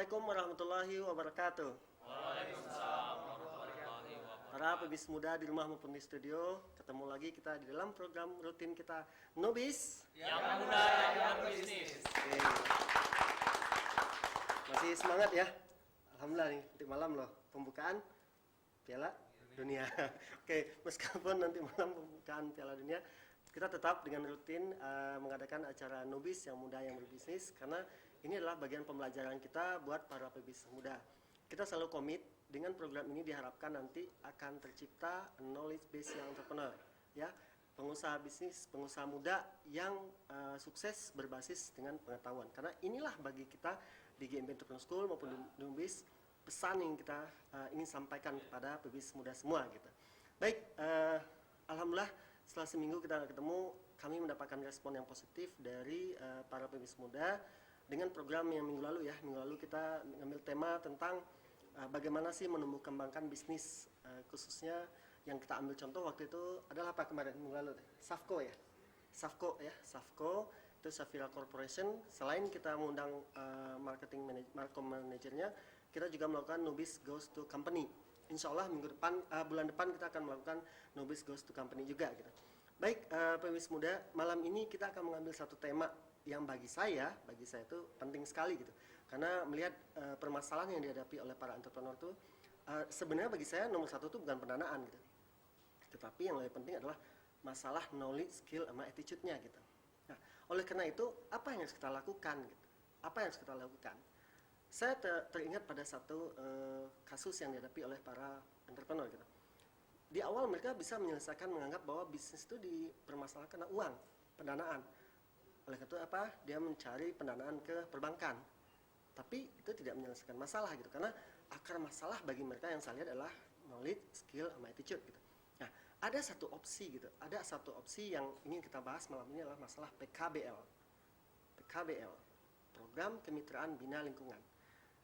Assalamualaikum warahmatullahi wabarakatuh. Waalaikumsalam warahmatullahi wabarakatuh. Para pebis muda di rumah maupun di studio, ketemu lagi kita di dalam program rutin kita Nobis Yang muda yang bisnis. Oke. Masih semangat ya? Alhamdulillah nih, nanti malam loh pembukaan Piala Dunia. Oke, meskipun nanti malam pembukaan Piala Dunia, kita tetap dengan rutin mengadakan acara Nobis yang muda yang berbisnis, karena ini adalah bagian pembelajaran kita buat para pebisnis muda. Kita selalu komit dengan program ini, diharapkan nanti akan tercipta knowledge base yang entrepreneur, ya, pengusaha bisnis, pengusaha muda yang sukses berbasis dengan pengetahuan. Karena inilah bagi kita di GMB Entrepreneur School maupun di Nobis pesan yang kita ingin sampaikan kepada pebisnis muda semua gitu. Baik, alhamdulillah setelah seminggu kita ketemu, kami mendapatkan respon yang positif dari para pebisnis muda dengan program yang minggu lalu ya. Minggu lalu kita mengambil tema tentang bagaimana sih menumbuh kembangkan bisnis, khususnya yang kita ambil contoh waktu itu adalah apa kemarin minggu lalu? Safco ya. Safco itu Safira Corporation. Selain kita mengundang marketing manajernya, kita juga melakukan Nobis Goes to Company. Insya Allah minggu depan, bulan depan kita akan melakukan Nobis Goes to Company juga gitu. Baik, pebisnis muda, malam ini kita akan mengambil satu tema yang bagi saya itu penting sekali gitu. Karena melihat permasalahan yang dihadapi oleh para entrepreneur itu, sebenarnya bagi saya nomor satu itu bukan pendanaan gitu. Tetapi yang lebih penting adalah masalah knowledge, skill, sama attitude-nya gitu. Nah, oleh karena itu, apa yang harus kita lakukan gitu? Apa yang harus kita lakukan? Saya teringat pada satu kasus yang dihadapi oleh para entrepreneur gitu. Di awal mereka bisa menyelesaikan menganggap bahwa bisnis itu dipermasalahkan karena uang, pendanaan. Oleh karena itu apa? Dia mencari pendanaan ke perbankan. Tapi itu tidak menyelesaikan masalah gitu. Karena akar masalah bagi mereka yang saya lihat adalah knowledge, skill, sama attitude gitu. Nah, ada satu opsi gitu. Ada satu opsi yang ingin kita bahas malam ini adalah masalah PKBL. PKBL, Program Kemitraan Bina Lingkungan.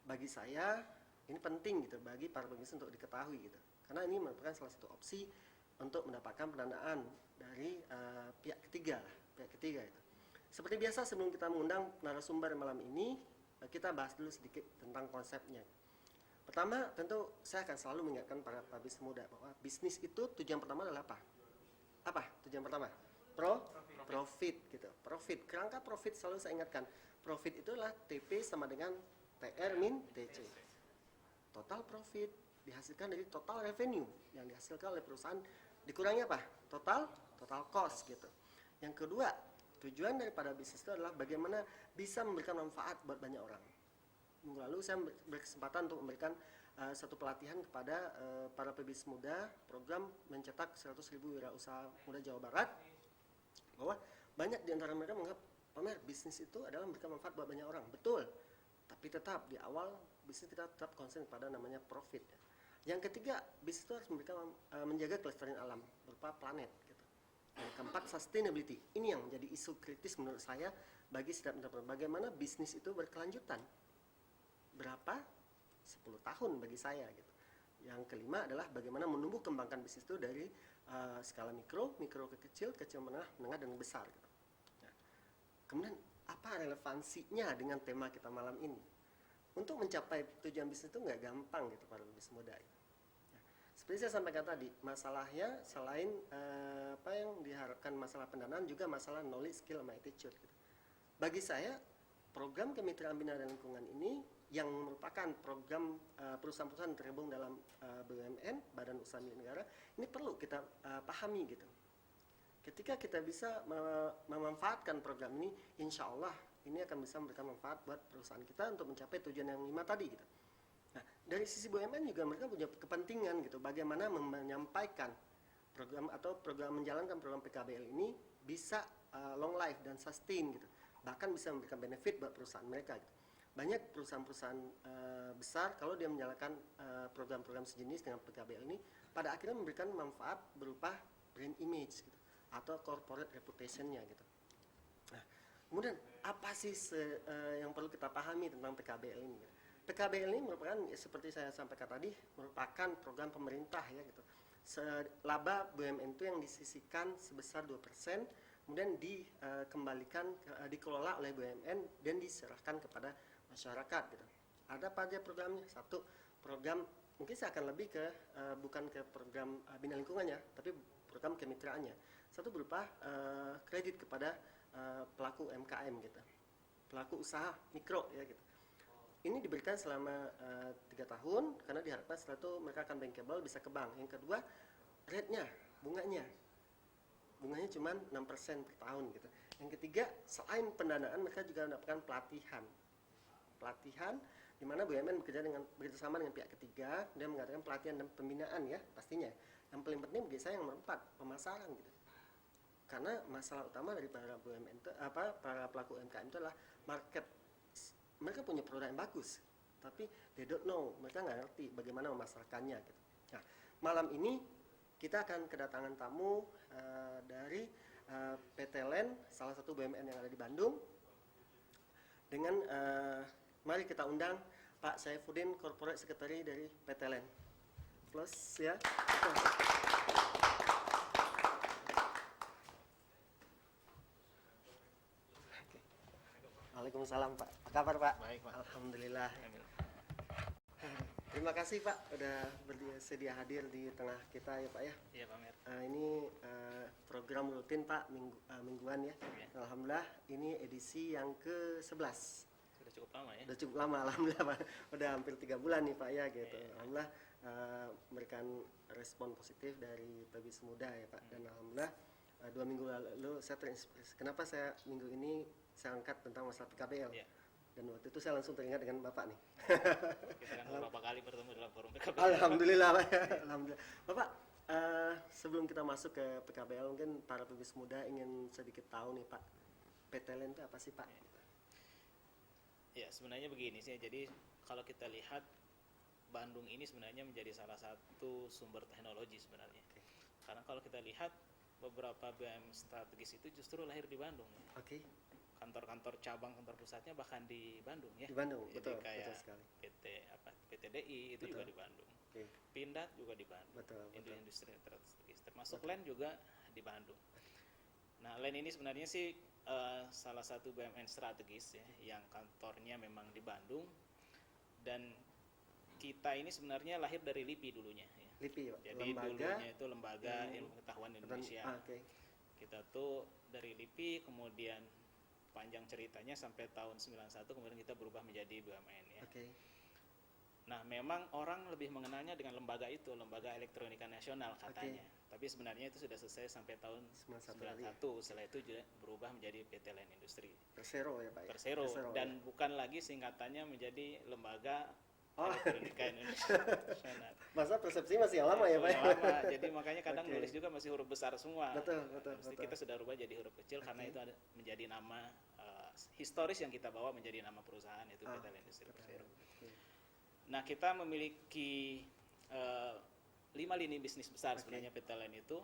Bagi saya ini penting gitu bagi para pebisnis untuk diketahui gitu, karena ini merupakan salah satu opsi untuk mendapatkan pendanaan dari pihak ketiga itu. Seperti biasa, sebelum kita mengundang narasumber malam ini, kita bahas dulu sedikit tentang konsepnya. Pertama, tentu saya akan selalu mengingatkan para pebisnis muda bahwa bisnis itu tujuan pertama adalah apa? Apa tujuan pertama? Profit gitu. Profit, kerangka profit selalu saya ingatkan. Profit itu adalah TP sama dengan TR min TC. Total profit dihasilkan dari total revenue yang dihasilkan oleh perusahaan dikurangi apa? Total cost gitu. Yang kedua, tujuan daripada bisnis itu adalah bagaimana bisa memberikan manfaat buat banyak orang. Minggu lalu saya berkesempatan untuk memberikan satu pelatihan kepada para pebisnis muda, program mencetak 100.000 wirausaha muda Jawa Barat, bahwa banyak di antara mereka menganggap, Pamer, bisnis itu adalah memberikan manfaat buat banyak orang. Betul. Tapi tetap di awal bisnis kita tetap konsen pada namanya profit. Yang ketiga, bisnis itu harus menjaga kelestarian alam berupa planet gitu. Yang keempat, sustainability. Ini yang menjadi isu kritis menurut saya bagi setiap entrepreneur. Bagaimana bisnis itu berkelanjutan? Berapa? 10 tahun bagi saya gitu. Yang kelima adalah bagaimana menumbuh kembangkan bisnis itu dari skala mikro ke kecil, menengah dan besar gitu. Nah, kemudian apa relevansinya dengan tema kita malam ini? Untuk mencapai tujuan bisnis itu nggak gampang gitu para bisnis muda. Nah, seperti saya sampaikan tadi, masalahnya selain apa yang diharapkan masalah pendanaan, juga masalah knowledge, skill, sama attitude gitu. Bagi saya, program kemitraan bina dan lingkungan ini yang merupakan program perusahaan-perusahaan tergabung dalam BUMN, Badan Usaha Milik Negara, ini perlu kita pahami gitu. Ketika kita bisa memanfaatkan program ini, insya Allah ini akan bisa memberikan manfaat buat perusahaan kita untuk mencapai tujuan yang 5 tadi gitu. Nah, dari sisi BUMN juga mereka punya kepentingan gitu, bagaimana menyampaikan program menjalankan program PKBL ini bisa long life dan sustain gitu. Bahkan bisa memberikan benefit buat perusahaan mereka gitu. Banyak perusahaan-perusahaan besar kalau dia menjalankan program-program sejenis dengan PKBL ini, pada akhirnya memberikan manfaat berupa brand image gitu, atau corporate reputation-nya gitu. Nah, kemudian apa sih yang perlu kita pahami tentang PKBL ini? PKBL ini merupakan seperti saya sampaikan tadi, merupakan program pemerintah ya gitu. Laba BUMN itu yang disisihkan sebesar 2%, kemudian dikembalikan, dikelola oleh BUMN dan diserahkan kepada masyarakat gitu. Ada apa aja programnya? Satu, program mungkin saya akan lebih ke bukan ke program bina lingkungannya, tapi program kemitraannya. Satu berupa kredit kepada pelaku UMKM gitu, pelaku usaha mikro ya gitu. Ini diberikan selama 3 tahun karena diharapkan setelah itu mereka akan bankable, bisa ke bank. Yang kedua, rate-nya, bunganya cuma 6% per tahun gitu. Yang ketiga, selain pendanaan mereka juga mendapatkan pelatihan di mana BUMN bekerjasama dengan pihak ketiga dan mengadakan pelatihan dan pembinaan ya pastinya. Yang paling penting bagi saya yang nomor 4, pemasaran gitu. Karena masalah utama dari para BUMN itu para pelaku UMKM itu adalah market. Mereka punya produk yang bagus, tapi they don't know, mereka nggak ngerti bagaimana memasarkannya gitu. Nah, malam ini kita akan kedatangan tamu dari PT LEN, salah satu BUMN yang ada di Bandung. Dengan mari kita undang Pak Saifuddin, Corporate Secretary dari PT LEN. Plus ya. Waalaikumsalam Pak. Apa kabar Pak? Baik, Pak. Alhamdulillah. Terima kasih Pak udah bersedia hadir di tengah kita ya Pak ya. Iya, Pak Mer. Ini program rutin Pak mingguan ya. Iya. Alhamdulillah ini edisi yang ke-11. Sudah cukup lama ya. Udah cukup lama alhamdulillah Pak. Udah hampir 3 bulan nih Pak ya gitu. Iya. Alhamdulillah memberikan respon positif dari Pebis Muda ya Pak. Dan alhamdulillah 2 minggu lalu saya terinspirasi. Kenapa saya minggu ini saya angkat tentang masalah PKBL. Iya. Dan waktu itu saya langsung teringat dengan Bapak nih. Kita kan beberapa kali bertemu dalam forum PKB. Alhamdulillah Pak. Alhamdulillah. Bapak, sebelum kita masuk ke PKBL mungkin para pebis muda ingin sedikit tahu nih Pak, PT LEN itu apa sih Pak? Ya, sebenarnya begini sih. Jadi kalau kita lihat Bandung ini sebenarnya menjadi salah satu sumber teknologi sebenarnya. Oke. Karena kalau kita lihat beberapa BUMN strategis itu justru lahir di Bandung. Oke. Kantor-kantor cabang, kantor pusatnya bahkan di Bandung ya. Di Bandung, Jadi betul, kayak betul sekali. PTDI itu Betul. juga di Bandung. Oke. Pindad juga di Bandung. Betul, betul. Industri strategis termasuk LEN juga di Bandung. Nah, LEN ini sebenarnya sih salah satu BUMN strategis ya, yang kantornya memang di Bandung, dan kita ini sebenarnya lahir dari LIPI dulunya ya. LIPI Pak. Jadi dulunya itu Lembaga Ilmu Pengetahuan Indonesia. Oke. Kita tuh dari LIPI, kemudian panjang ceritanya sampai tahun 91 kemudian kita berubah menjadi BUMN ya. Oke. Nah, memang orang lebih mengenalnya dengan lembaga itu, Lembaga Elektronika Nasional katanya. Tapi sebenarnya itu sudah selesai sampai tahun 91. Setelah itu juga berubah menjadi PT LEN Industri. Persero ya Pak. Persero, dan ya. bukan lagi singkatannya menjadi Lembaga Oh. Elektronika Indonesia Nasional. Masa persepsi masih yang lama ya Pak? Yang lama. Jadi makanya kadang Oke. nulis juga masih huruf besar semua. Betul. Mesti kita sudah rubah jadi huruf kecil karena itu ada menjadi nama historis yang kita bawa menjadi nama perusahaan, itu PT LEN Industri Persero. Oke. Nah, kita memiliki 5 lini bisnis besar sebenarnya PT LEN itu.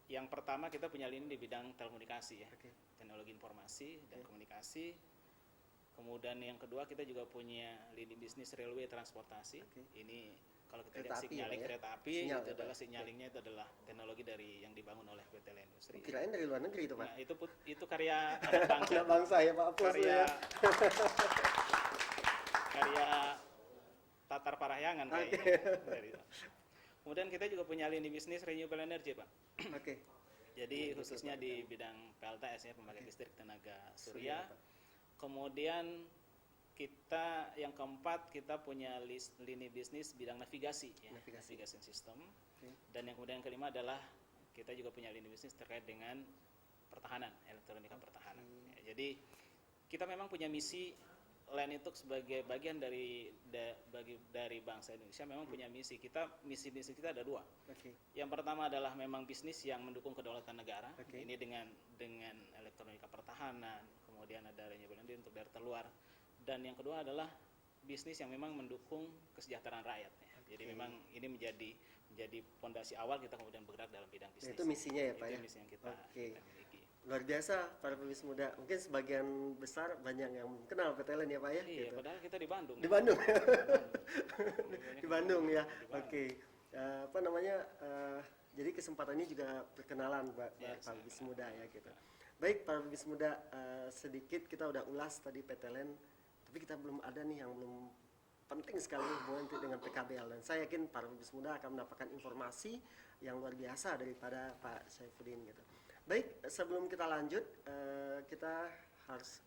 Yang pertama kita punya lini di bidang telekomunikasi ya, teknologi informasi dan komunikasi. Kemudian yang kedua kita juga punya lini bisnis railway transportasi. Ini kalau kita lihat signaling kereta api, itu adalah signalingnya itu adalah teknologi dari yang dibangun oleh PT LEN Industri. Kirain dari luar negeri itu Pak. Nah, itu karya anak bangsa. Anak bangsa ya Pak. Plus karya ya. karya Tatar Parahyangan kayaknya. Dari itu. Kemudian kita juga punya lini bisnis renewable energy Pak. Oke. Jadi khususnya di bidang PLTS ya, pembangkit listrik tenaga surya. Kemudian kita yang keempat kita punya lini bisnis bidang navigasi ya, navigation system. Dan yang kemudian kelima adalah kita juga punya lini bisnis terkait dengan pertahanan, elektronika pertahanan. Ya, jadi kita memang punya misi LEN itu sebagai bagian dari bangsa Indonesia memang punya misi. Misi kita ada 2. Yang pertama adalah memang bisnis yang mendukung kedaulatan negara. Ini dengan elektronika pertahanan, kemudian ada renewable energy untuk daerah terluar. Dan yang kedua adalah bisnis yang memang mendukung kesejahteraan rakyat. Ya. Jadi memang ini menjadi fondasi awal kita kemudian bergerak dalam bidang bisnis. Itu misinya ya Pak ya? Itu misi yang kita miliki. Luar biasa para pebis muda. Mungkin sebagian besar banyak yang kenal PT LEN ya Pak ya? Iya, padahal kita di Bandung. Di Bandung? Di Bandung ya? Oke. Apa namanya, jadi kesempatan ini juga perkenalan Pak para pebis muda ya gitu. Baik para pebis muda, sedikit kita udah ulas tadi PT LEN Tapi kita belum ada nih yang belum penting sekali hubungan dengan PKBL, dan saya yakin para pebisnis muda akan mendapatkan informasi yang luar biasa daripada Pak Saifuddin gitu. Baik, sebelum kita lanjut, kita harus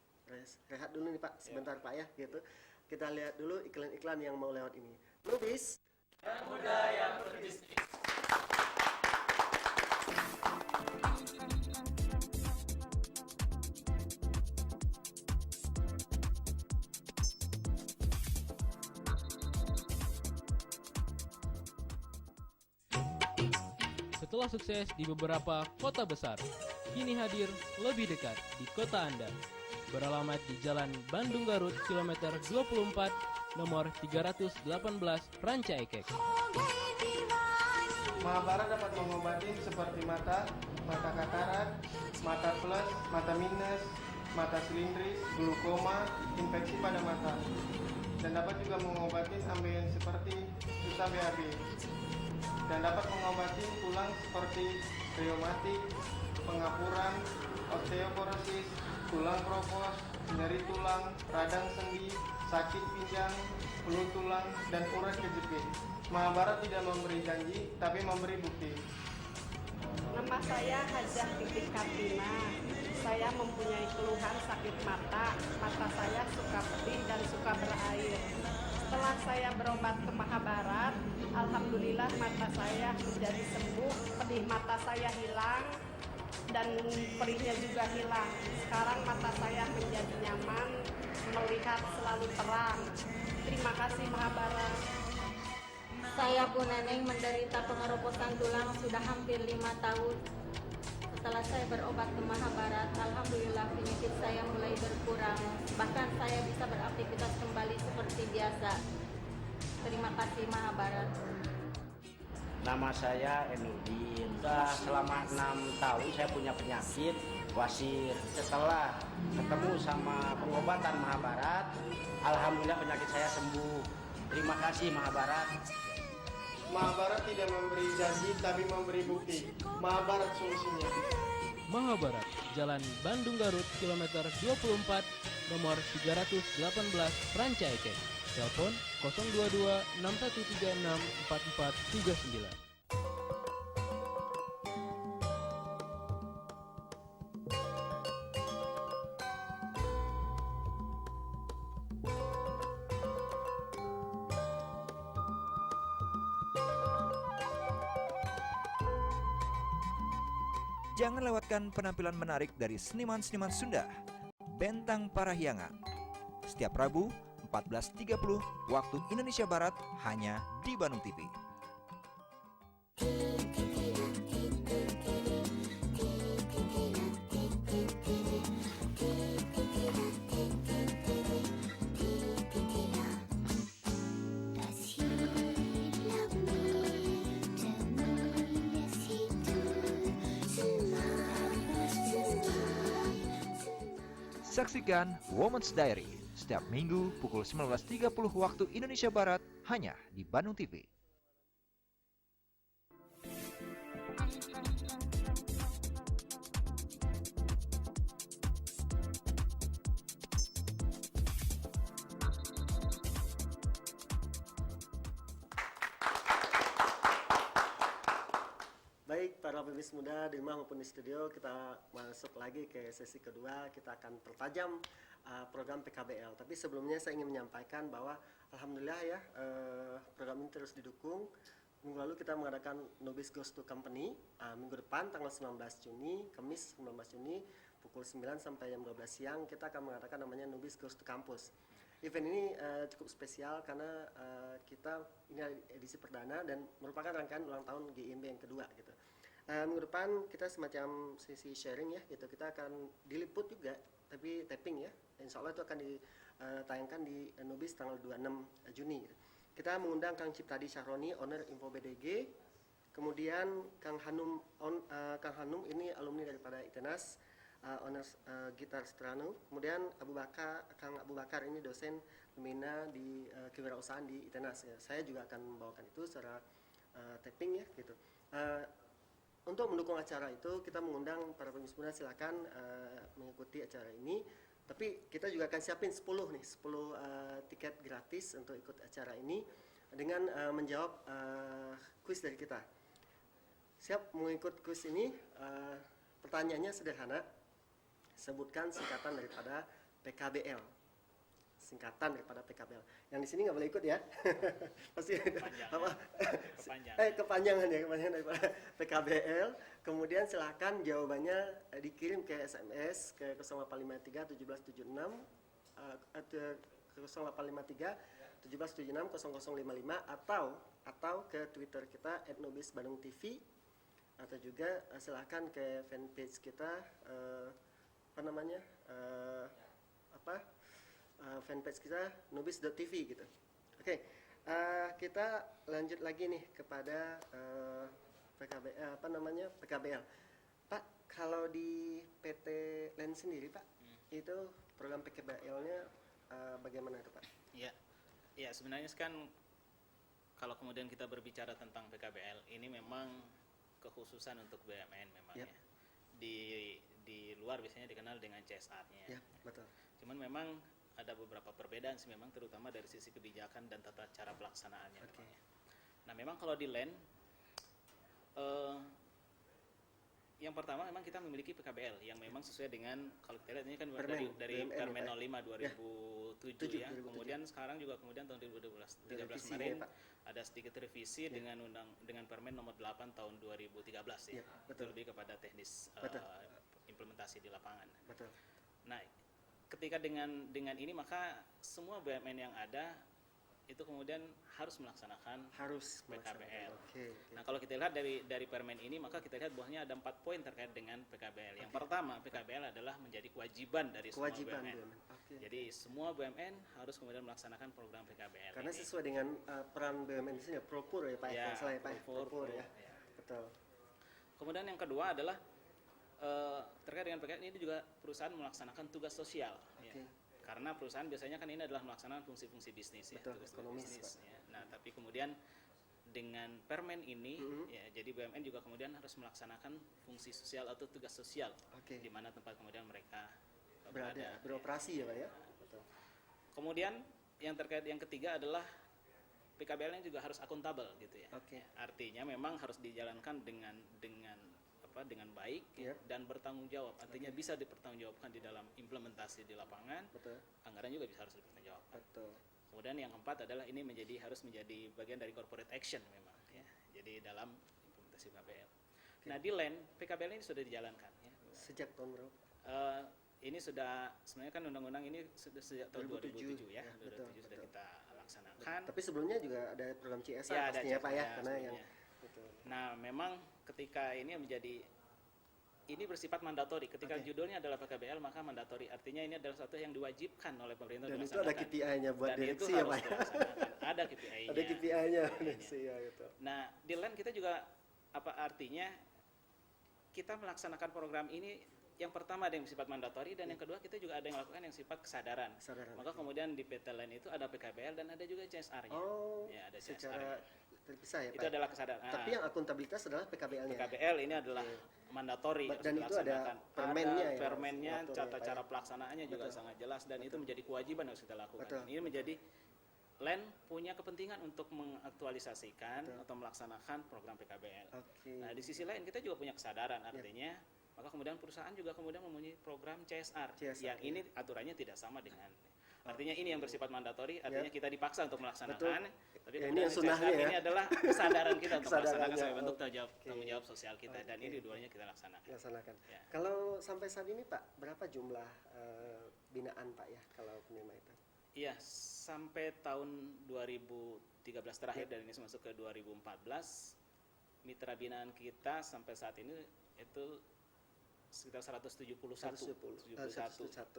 rehat dulu nih Pak, sebentar Pak ya gitu. Kita lihat dulu iklan-iklan yang mau lewat ini. Nubis, Yang muda yang berbisnis. Setelah sukses di beberapa kota besar, kini hadir lebih dekat di kota Anda. Beralamat di Jalan Bandung Garut, kilometer 24, nomor 318, Ranca Ekek. Mahabharat dapat mengobati seperti mata katarak, mata plus, mata minus, mata silindris, glukoma, infeksi pada mata. Dan dapat juga mengobati ambeien seperti susah BAB. Dan dapat mengobati tulang seperti reumatik, pengapuran, osteoporosis, tulang kropos, nyeri tulang, radang sendi, sakit pinggang, flu tulang, dan urat kejepit. Mahabharat tidak memberi janji, tapi memberi bukti. Nama saya Hajah Titik Kartina. Saya mempunyai keluhan sakit mata. Mata saya suka pedih dan suka berair. Setelah saya berobat ke Mahabharat, alhamdulillah mata saya menjadi sembuh, pedih mata saya hilang, dan perihnya juga hilang. Sekarang mata saya menjadi nyaman, melihat selalu terang. Terima kasih Mahabharat. Saya Bu Neneng menderita pengeroposan tulang sudah hampir 5 tahun. Setelah saya berobat ke Mahabharat, alhamdulillah penyakit saya mulai berkurang. Bahkan saya bisa beraktivitas kembali seperti biasa. Terima kasih Mahabharat. Nama saya Enudin. Sudah selama 6 tahun saya punya penyakit wasir. Setelah ketemu sama pengobatan Mahabharat, alhamdulillah penyakit saya sembuh. Terima kasih Mahabharat. Mahabharat tidak memberi janji, tapi memberi bukti. Mahabharat solusinya. Mahabharat, Jalan Bandung Garut, kilometer 24, nomor 318, Ranca Ekek. Telepon 022 6136 4439. Jangan lewatkan penampilan menarik dari seniman-seniman Sunda, Bentang Parahyangan. Setiap Rabu, 14.30 waktu Indonesia Barat, hanya di Bandung TV. Saksikan Women's Diary setiap Minggu pukul 19.30 waktu Indonesia Barat hanya di Bandung TV. baik para pebisnis muda di rumah maupun di studio, kita masuk lagi ke sesi kedua. Kita akan pertajam program PKBL. Tapi sebelumnya saya ingin menyampaikan bahwa alhamdulillah ya program ini terus didukung. Minggu lalu kita mengadakan Nubis Goes to Company. Minggu depan tanggal 19 Juni, Kamis 19 Juni pukul 9 sampai jam 12 siang kita akan mengadakan namanya Nubis Goes to Campus. Event ini cukup spesial karena kita ini edisi perdana dan merupakan rangkaian ulang tahun GIMB yang kedua gitu. Minggu depan kita semacam sesi sharing ya gitu. Kita akan diliput juga tapi tapping ya. Insya Allah itu akan ditayangkan di Nubis tanggal 26 Juni. Gitu. Kita mengundang Kang Ciptadi Syahroni, owner Info BDG. Kemudian Kang Hanum ini alumni daripada ITENAS, owner Gitar Strano. Kemudian Kang Abu Bakar ini dosen pembina di kewirausahaan di ITENAS. Ya. Saya juga akan membawakan itu secara tapping ya gitu. Untuk mendukung acara itu kita mengundang para pebisnis muda, silakan mengikuti acara ini. Tapi kita juga akan siapin 10 nih, 10 tiket gratis untuk ikut acara ini dengan menjawab kuis dari kita. Siap mau ikut kuis ini? Pertanyaannya sederhana. Sebutkan singkatan daripada PKBL. Singkatan daripada PKBL. Yang di sini nggak boleh ikut ya. Pasti kepanjangan daripada PKBL. Kemudian silakan jawabannya dikirim ke SMS ke 0853 1776 ke 0853 1776 0055 atau ke Twitter kita @nobisbandungtv, atau juga silakan ke fanpage kita fanpage kita nobis.tv gitu. Oke, kita lanjut lagi nih kepada PKBL. Pak, kalau di PT LEN sendiri Pak, itu program PKBL-nya bagaimana itu Pak? Ya sebenarnya kan kalau kemudian kita berbicara tentang PKBL ini memang kekhususan untuk BUMN memang ya. Di luar biasanya dikenal dengan CSR-nya. Ya, betul. Cuman memang ada beberapa perbedaan sih memang, terutama dari sisi kebijakan dan tata cara pelaksanaannya. Okay. Nah memang kalau di LEN yang pertama memang kita memiliki PKBL yang memang sesuai dengan, kalau kita lihat ini kan dari Permen 05 2007 ya. Kemudian sekarang juga kemudian tahun 2013 kemarin ada sedikit revisi dengan Permen nomor 8 tahun 2013 ya. Itu lebih kepada teknis implementasi di lapangan. Betul. Nah, ketika dengan ini maka semua BUMN yang ada itu kemudian harus melaksanakan PKBL. Okay. Nah, kalau kita lihat dari permen ini maka kita lihat bahwasanya ada 4 poin terkait dengan PKBL. Yang pertama, PKBL adalah menjadi kewajiban dari semua BUMN. Okay. Jadi semua BUMN harus kemudian melaksanakan program PKBL. Karena sesuai dengan peran BUMN di sini ya, Propur ya Pak. Ya, Propur ya. Betul. Kemudian yang kedua adalah terkait dengan PKBL ini juga perusahaan melaksanakan tugas sosial. Okay. Ya. Karena perusahaan biasanya kan ini adalah melaksanakan fungsi-fungsi bisnis. Betul, ya, ekonomis, bisnis, ya. Nah, tapi kemudian dengan permen ini, ya, jadi BUMN juga kemudian harus melaksanakan fungsi sosial atau tugas sosial, di mana tempat kemudian mereka berada, beroperasi ya Pak ya. Betul. Kemudian yang terkait yang ketiga adalah PKBL-nya juga harus akuntabel gitu ya. Okay. Artinya memang harus dijalankan dengan baik dan bertanggung jawab. Artinya bisa dipertanggungjawabkan di dalam implementasi di lapangan. Betul. Anggaran juga bisa harus dipertanggungjawabkan. Betul. Kemudian yang keempat adalah ini harus menjadi bagian dari corporate action memang ya. Jadi dalam implementasi PKBL. Okay. Nah, di LEN PKBL ini sudah dijalankan ya. Sejak tahun berapa? Ini sudah sebenarnya kan undang-undang ini sudah sejak tahun 2007 ya. 2007 sudah kita laksanakan. Tapi sebelumnya juga ada program CSR ya, pastinya Pak ya, karena yang Nah, memang ketika ini bersifat mandatori. Ketika judulnya adalah PKBL maka mandatori. Artinya ini adalah sesuatu yang diwajibkan oleh pemerintah. Dan itu ada KPI-nya buat direksi ya Pak. Ada KPI-nya. Ada KPI-nya direksi ya gitu. Nah, di LEN kita juga artinya kita melaksanakan program ini. Yang pertama ada yang bersifat mandatori dan yang kedua kita juga ada yang melakukan yang sifat kesadaran. Maka kemudian di PT LEN itu ada PKBL dan ada juga CSR-nya. Oh, ya, ada secara terpisah ya Pak. Itu adalah kesadaran. Tapi yang akuntabilitas adalah PKBL-nya. PKBL ini adalah mandatori. Dan itu ada permennya ya. Permennya, tata cara pelaksanaannya juga sangat jelas dan itu menjadi kewajiban yang harus kita lakukan. Ini menjadi LEN punya kepentingan untuk mengaktualisasikan atau melaksanakan program PKBL. Nah, di sisi lain kita juga punya kesadaran artinya maka kemudian perusahaan juga kemudian mempunyai program CSR yang ini aturannya tidak sama dengan artinya ini yang bersifat mandatori artinya kita dipaksa untuk melaksanakan tapi kemudian CSR ini adalah kesadaran kita untuk melaksanakan sebagai bentuk tanggung jawab sosial kita dan ini dua-duanya kita laksanakan. Ya. Kalau sampai saat ini Pak berapa jumlah binaan Pak ya kalau penerima itu? Iya, sampai tahun 2013 terakhir dan ini masuk ke 2014 mitra binaan kita sampai saat ini itu sekitar 171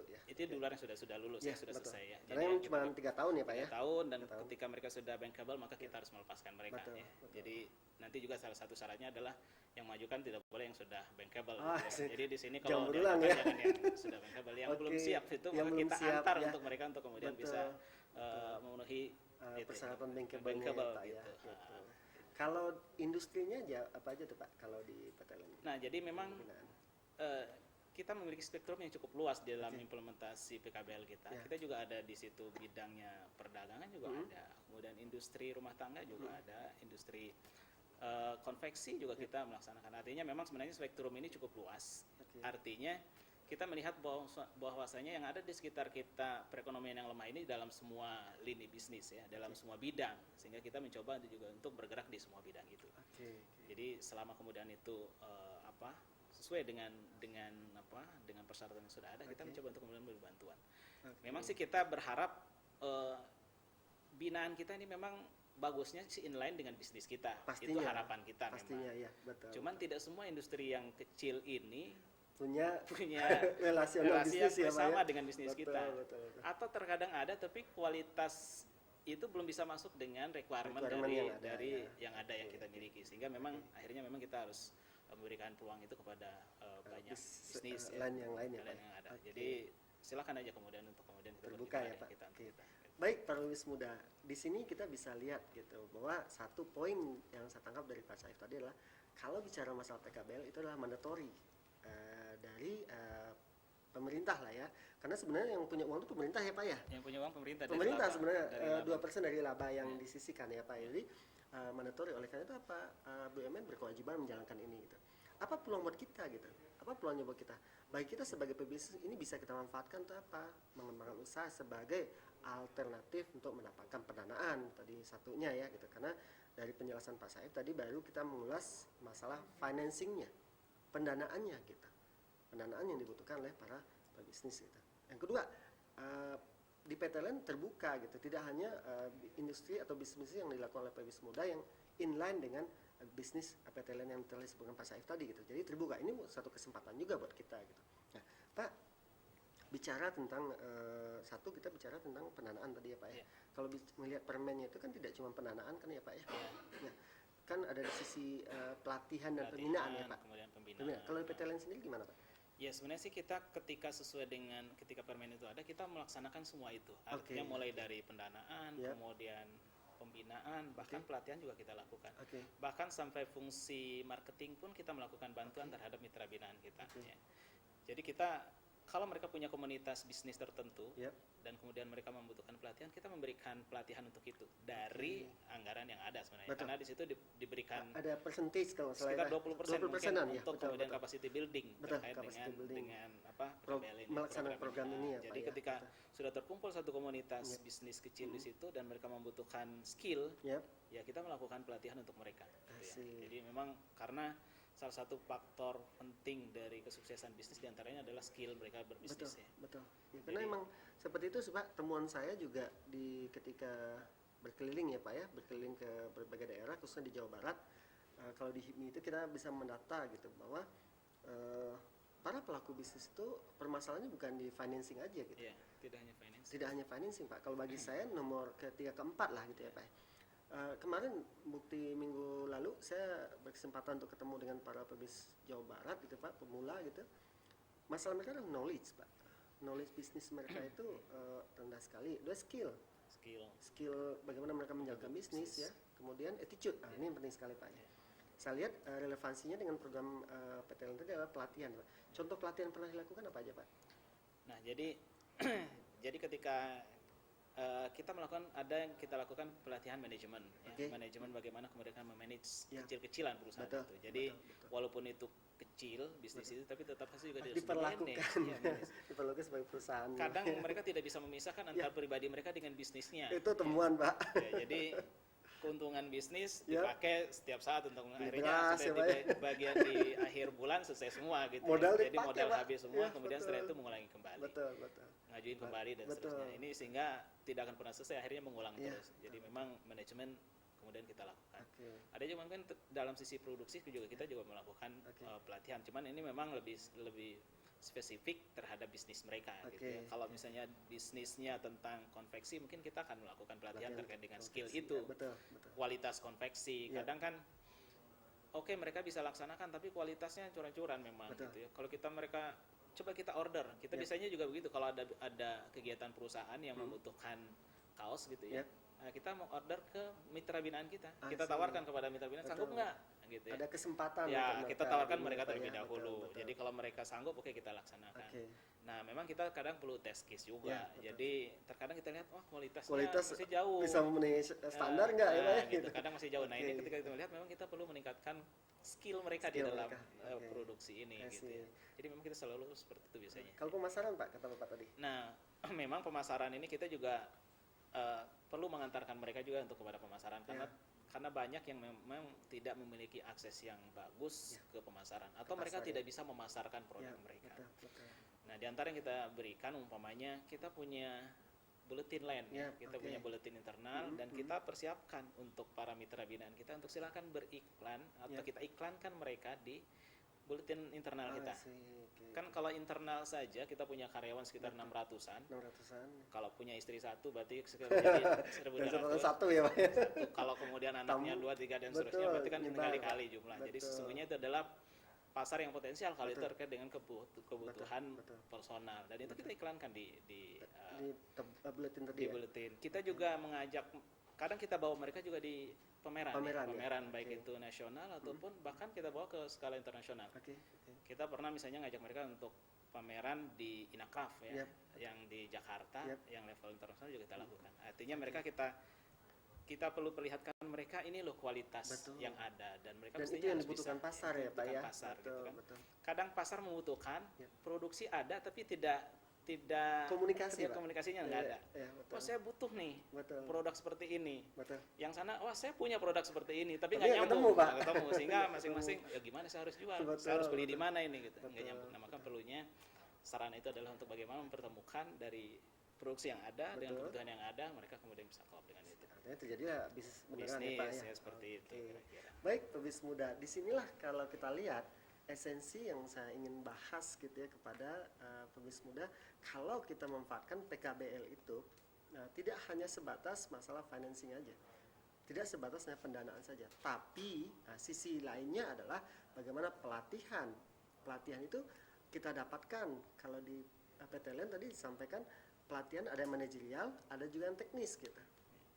ya. Itu duluan yang sudah lulus ya, sudah selesai ya. Karena yang cuma 3 tahun ya Pak ya. 3 tahun dan ketika mereka sudah bankable maka kita harus melepaskan mereka ya. Jadi nanti juga salah satu syaratnya adalah yang majukan tidak boleh yang sudah bankable gitu ya. Jadi di sini kalau jangan yang sudah bankable yang belum siap itu maka kita antar untuk mereka untuk kemudian bisa memenuhi persyaratan bankable ya. Gitu. Kalau industrinya apa aja tuh Pak kalau di PT LEN? Nah, jadi memang kita memiliki spektrum yang cukup luas di dalam implementasi PKBL kita. Kita juga ada di situ bidangnya perdagangan juga ada, kemudian industri rumah tangga juga ada, industri konveksi juga kita melaksanakan. Artinya memang sebenarnya spektrum ini cukup luas. Artinya kita melihat bahwasanya yang ada di sekitar kita perekonomian yang lemah ini dalam semua lini bisnis ya, dalam semua bidang, sehingga kita mencoba juga untuk bergerak di semua bidang itu. Jadi selama kemudian itu sesuai dengan persyaratan yang sudah ada, kita mencoba untuk kemudian beri bantuan. Memang sih kita berharap binaan kita ini memang bagusnya sih inline dengan bisnis kita. Itu harapan kita pastinya, memang. Ya, betul. Cuman tidak semua industri yang kecil ini punya relasi bisnis yang ya, sama Pak, ya? dengan bisnis betul, kita. Betul. Atau terkadang ada tapi kualitas itu belum bisa masuk dengan requirement dari yang ada yang kita miliki, sehingga memang akhirnya memang kita harus memberikan peluang itu kepada banyak bisnis lain yang lain ya, Pak. Yang ada. Jadi silakan aja kemudian kita terbuka ya, Pak. Kita. Baik, para lulus muda, di sini kita bisa lihat gitu bahwa satu poin yang saya tangkap dari Pak Saif tadi adalah kalau bicara masalah PKBL itu adalah mandatory dari pemerintah lah ya, karena sebenarnya yang punya uang itu pemerintah ya, Pak ya. Yang punya uang pemerintah. Pemerintah sebenarnya 2% dari laba yang disisihkan ya, Pak. Jadi mandatory, oleh karena itu BUMN berkewajiban menjalankan ini gitu. Apa peluang buat kita gitu? Apa peluangnya buat kita? Baik kita sebagai pebisnis ini bisa kita manfaatkan untuk apa? Mengembangkan usaha sebagai alternatif untuk mendapatkan pendanaan tadi satunya ya gitu. Karena dari penjelasan Pak Saif tadi baru kita mengulas masalah financingnya, pendanaannya gitu. Pendanaan yang dibutuhkan oleh para pebisnis gitu. Yang kedua, di PTLN terbuka gitu, tidak hanya industri atau bisnis yang dilakukan oleh pebisnis muda yang inline dengan bisnis PTLN yang telah disebutkan Pak Saif tadi gitu. Jadi terbuka, ini satu kesempatan juga buat kita gitu. Nah, Pak, bicara tentang kita bicara tentang pendanaan tadi ya, Pak ya. Kalau melihat permennya itu kan tidak cuma pendanaan kan ya, Pak ya. Nah, kan ada di sisi pelatihan dan pembinaan ya, Pak. Kemudian pembinaan. Kalau di PTLN sendiri gimana, Pak? Ya sebenarnya sih kita ketika sesuai dengan ketika permen itu ada, kita melaksanakan semua itu. Artinya mulai dari pendanaan, kemudian pembinaan, bahkan pelatihan juga kita lakukan. Bahkan sampai fungsi marketing pun kita melakukan bantuan terhadap mitra binaan kita. Ya. Jadi kita kalau mereka punya komunitas bisnis tertentu dan kemudian mereka membutuhkan pelatihan, kita memberikan pelatihan untuk itu dari anggaran yang ada sebenarnya. Betul. Karena di situ diberikan ada percentage kalau sekitar 20% mungkin ya, untuk kemudian capacity building terkait building. dengan melaksanakan program ini ya, Jadi Pak, ketika sudah terkumpul satu komunitas bisnis kecil di situ dan mereka membutuhkan skill, ya kita melakukan pelatihan untuk mereka. Gitu ya. Jadi memang karena salah satu faktor penting dari kesuksesan bisnis diantaranya adalah skill mereka berbisnis. Betul. Ya, karena emang seperti itu Pak, temuan saya juga ketika berkeliling ya Pak ya, berkeliling ke berbagai daerah khususnya di Jawa Barat. Kalau di HIPMI itu kita bisa mendata gitu bahwa para pelaku bisnis itu permasalahannya bukan di financing aja gitu. Iya, tidak hanya financing. Tidak hanya financing Pak. Kalau bagi saya nomor ketiga keempat lah gitu ya Pak. Kemarin bukti minggu lalu saya berkesempatan untuk ketemu dengan para pebisnis Jawa Barat gitu Pak, pemula gitu. Masalah mereka adalah knowledge Pak. Knowledge bisnis mereka itu rendah sekali. Dua skill bagaimana mereka menjalankan bisnis ya. Kemudian attitude. Ini yang penting sekali Pak ya. Saya lihat relevansinya dengan program PTLN tadi adalah pelatihan Pak. Contoh pelatihan pernah dilakukan apa aja Pak? Nah jadi jadi ketika kita kita lakukan pelatihan manajemen, manajemen bagaimana kemudian memanage kecil-kecilan perusahaan itu. Jadi walaupun itu kecil bisnis itu, tapi tetap hasil juga diperlakukan sebagai perusahaan. Kadang mereka tidak bisa memisahkan antara pribadi mereka dengan bisnisnya. Itu temuan Pak. Ya, jadi keuntungan bisnis dipakai setiap saat untuk akhirnya sampai di bagian di akhir bulan selesai semua gitu. Jadi modal habis semua, kemudian setelah itu mengulangi kembali. Betul. Ngajuin kembali dan seterusnya. Ini sehingga tidak akan pernah selesai, akhirnya mengulang terus. Jadi memang manajemen kemudian kita lakukan. Ada juga mungkin dalam sisi produksi kita juga melakukan pelatihan. Cuman ini memang lebih spesifik terhadap bisnis mereka gitu ya. Kalau misalnya bisnisnya tentang konveksi, mungkin kita akan melakukan pelatihan terkait dengan skill itu. Betul. Kualitas konveksi. Kadang kan mereka bisa laksanakan tapi kualitasnya curan-curan memang gitu ya. Kalau mereka coba kita order, kita biasanya juga begitu kalau ada kegiatan perusahaan yang membutuhkan kaos gitu ya. kita mau order ke mitra binaan kita. I Kita see. tawarkan kepada mitra binaan, sanggup Betul. nggak? Gitu ya. Ada kesempatan Ya, untuk kita tawarkan ini, mereka Pak, terlebih ya. dahulu. Betul. Jadi kalau mereka sanggup, oke kita laksanakan. Oke. Nah, memang kita kadang perlu test case juga. Ya, betul. Jadi terkadang kita lihat, wah kualitas masih Kualitas jauh. bisa memenuhi standar nggak ya, Pak? Nah, gitu. Kadang masih jauh. Nah, ini Oke. ketika kita melihat memang kita perlu meningkatkan skill mereka di Skill dalam mereka. Oke. produksi ini I gitu see. ya. Jadi memang kita selalu seperti itu biasanya. Kalau pemasaran Pak, kata Bapak tadi. Nah, memang pemasaran ini kita juga perlu mengantarkan mereka juga untuk kepada pemasaran karena banyak yang memang tidak memiliki akses yang bagus ke pemasaran atau mereka pasar, tidak bisa memasarkan produk Ya, mereka. betul. Nah, di antara yang kita berikan umpamanya kita punya bulletin lain Ya, kita oke. punya bulletin internal dan kita persiapkan untuk para mitra binaan kita untuk silakan beriklan atau Ya. kita iklankan mereka di bulletin internal Ah, kita. I see. Oke. Kan kalau internal saja kita punya karyawan sekitar 600-an. 600-an. Kalau punya istri satu berarti sekitar jadi 1.200. Satu ya, Pak. Kalau kemudian anaknya 2, 3 dan seterusnya Betul, berarti kan nyebar, kali-kali jumlah. Jadi Betul. sesungguhnya itu adalah pasar yang potensial kalau itu Betul. terkait dengan kebutuhan Betul. personal dan itu kita iklankan di Di bulletin tadi di ya. bulletin. Kita juga mengajak, kadang kita bawa mereka juga di pameran Pameran, ya. baik Oke. itu nasional ataupun bahkan kita bawa ke skala internasional. Oke. Kita pernah misalnya ngajak mereka untuk pameran di Inacraft ya, Yap. yang di Jakarta, Yap. yang level internasional juga kita lakukan. Artinya mereka kita perlu perlihatkan mereka ini loh kualitas Betul. yang ada dan mereka Dan mestinya itu yang harus dibutuhkan bisa, pasar ya, Pak ya. dibutuhkan pasar Betul, gitu kan. betul. Kadang pasar membutuhkan Yap. produksi ada tapi tidak Komunikasi, Pak. komunikasinya nggak ada. Ya, betul. Wah, saya butuh nih Betul. produk seperti ini. Betul. Yang sana, wah saya punya produk seperti ini, tapi Tapi nggak nggak nyambung, ketemu, Pak. nggak ketemu, sehingga masing-masing ya gimana saya harus jual, Betul, saya harus beli di betul. mana ini gitu, nggak Betul, nyambung. Nah maka perlunya sarana itu adalah untuk bagaimana mempertemukan dari produksi yang ada dengan Betul. kebutuhan yang ada, mereka kemudian bisa klop dengan itu. Artinya terjadilah bisnis beneran Bisnis ya, Pak ya. ya seperti itu Oke. kira-kira. Baik, pebis muda. Disinilah kalau kita lihat esensi yang saya ingin bahas gitu ya kepada pebis muda, kalau kita memanfaatkan PKBL itu tidak hanya sebatas masalah financing aja, tidak sebatas hanya pendanaan saja, tapi sisi lainnya adalah bagaimana pelatihan itu kita dapatkan. Kalau di PTLN tadi disampaikan pelatihan ada yang manajerial, ada juga yang teknis gitu,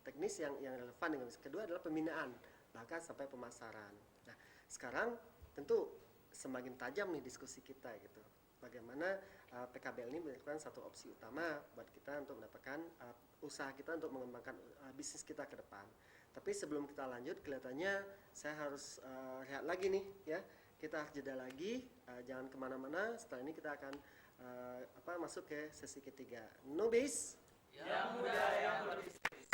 teknis yang relevan dengan kedua adalah pembinaan bahkan sampai pemasaran. Nah sekarang tentu semakin tajam nih diskusi kita gitu. Bagaimana PKBL ini merupakan satu opsi utama buat kita untuk mendapatkan usaha kita untuk mengembangkan bisnis kita ke depan. Tapi sebelum kita lanjut, kelihatannya saya harus lihat lagi nih ya. Kita jeda lagi, jangan kemana-mana. Setelah ini kita akan masuk ke sesi ketiga. Nobis. Yang muda yang berbisnis.